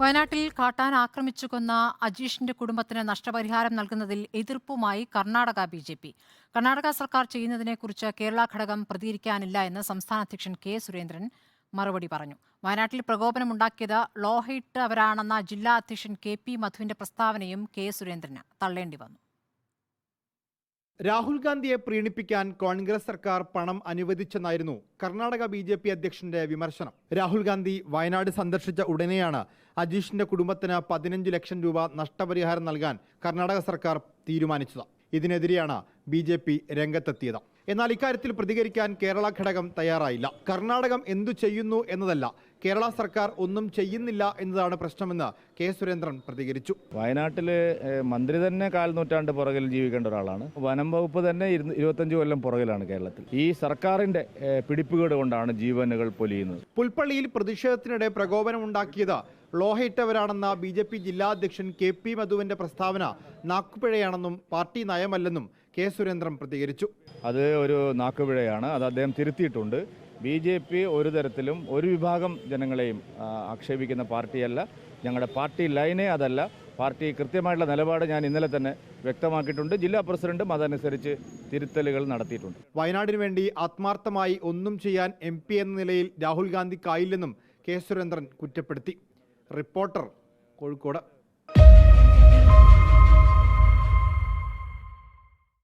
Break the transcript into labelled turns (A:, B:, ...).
A: വയനാട്ടിൽ കാട്ടാൻ ആക്രമിച്ചു കൊന്ന അജീഷിന്റെ കുടുംബത്തിന് നഷ്ടപരിഹാരം നൽകുന്നതിൽ എതിർപ്പുമായി കർണാടക ബി.ജെ.പി. കർണാടക സർക്കാർ ചെയ്യുന്നതിനെക്കുറിച്ച് കേരള ഘടകം പ്രതികരിക്കാനില്ല എന്ന് സംസ്ഥാന അധ്യക്ഷൻ കെ സുരേന്ദ്രൻ മറുപടി പറഞ്ഞു. വയനാട്ടിൽ പ്രകോപനമുണ്ടാക്കിയത് ലോഹയിട്ടവരാണെന്ന ജില്ലാ അധ്യക്ഷൻ കെ.പി. മധുവിന്റെ പ്രസ്താവനയും കെ സുരേന്ദ്രന് തള്ളേണ്ടി വന്നു.
B: രാഹുൽ ഗാന്ധിയെ പ്രീണിപ്പിക്കാൻ കോൺഗ്രസ് സർക്കാർ പണം അനുവദിച്ചെന്നായിരുന്നു കർണാടക ബി.ജെ.പി. അധ്യക്ഷന്റെ വിമർശനം. രാഹുൽ ഗാന്ധി വയനാട് സന്ദർശിച്ച ഉടനെയാണ് അജീഷിന്റെ കുടുംബത്തിന് 15 ലക്ഷം രൂപ നഷ്ടപരിഹാരം നൽകാൻ കർണാടക സർക്കാർ തീരുമാനിച്ചത്. ഇതിനെതിരെയാണ് ബി.ജെ.പി. രംഗത്തെത്തിയത്. എന്നാൽ ഇക്കാര്യത്തിൽ പ്രതികരിക്കാൻ കേരള ഘടകം തയ്യാറായില്ല. കർണാടകം എന്തു ചെയ്യുന്നു എന്നതല്ല, കേരള സർക്കാർ ഒന്നും ചെയ്യുന്നില്ല എന്നതാണ് പ്രശ്നമെന്ന് കെ സുരേന്ദ്രൻ പ്രതികരിച്ചു.
C: വയനാട്ടിൽ മന്ത്രി തന്നെ 4 നൂറ്റാണ്ട് പുറകിൽ ജീവിക്കേണ്ട ഒരാളാണ്. വനം വകുപ്പ് തന്നെ 25 കൊല്ലം പുറകിലാണ് കേരളത്തിൽ. ഈ സർക്കാരിന്റെ പിടിപ്പുകേട് കൊണ്ടാണ് ജീവനുകൾ പൊലിയുന്നത്.
B: പുൽപ്പള്ളിയിൽ പ്രതിഷേധത്തിനിടെ പ്രകോപനമുണ്ടാക്കിയത് ലോഹയിട്ടവരാണെന്ന ബി.ജെ.പി. ജില്ലാ അധ്യക്ഷൻ കെ.പി. മധുവിന്റെ പ്രസ്താവന നാക്കുപിഴയാണെന്നും പാർട്ടി നയമല്ലെന്നും കെ സുരേന്ദ്രൻ പ്രതികരിച്ചു.
C: അത് ഒരു നാക്കുപിഴയാണ്. അത് അദ്ദേഹം തിരുത്തിയിട്ടുണ്ട്. ബി.ജെ.പി. ഒരു തരത്തിലും ഒരു വിഭാഗം ജനങ്ങളെയും ആക്ഷേപിക്കുന്ന പാർട്ടിയല്ല. ഞങ്ങളുടെ പാർട്ടി ലൈനേ അതല്ല. പാർട്ടി കൃത്യമായിട്ടുള്ള നിലപാട് ഞാൻ ഇന്നലെ തന്നെ വ്യക്തമാക്കിയിട്ടുണ്ട്. ജില്ലാ പ്രസിഡന്റും അതനുസരിച്ച് തിരുത്തലുകൾ നടത്തിയിട്ടുണ്ട്.
B: വയനാടിനു വേണ്ടി ആത്മാർത്ഥമായി ഒന്നും ചെയ്യാൻ MP എന്ന നിലയിൽ രാഹുൽ ഗാന്ധിക്കായില്ലെന്നും കെ സുരേന്ദ്രൻ കുറ്റപ്പെടുത്തി. റിപ്പോർട്ടർ, കോഴിക്കോട്.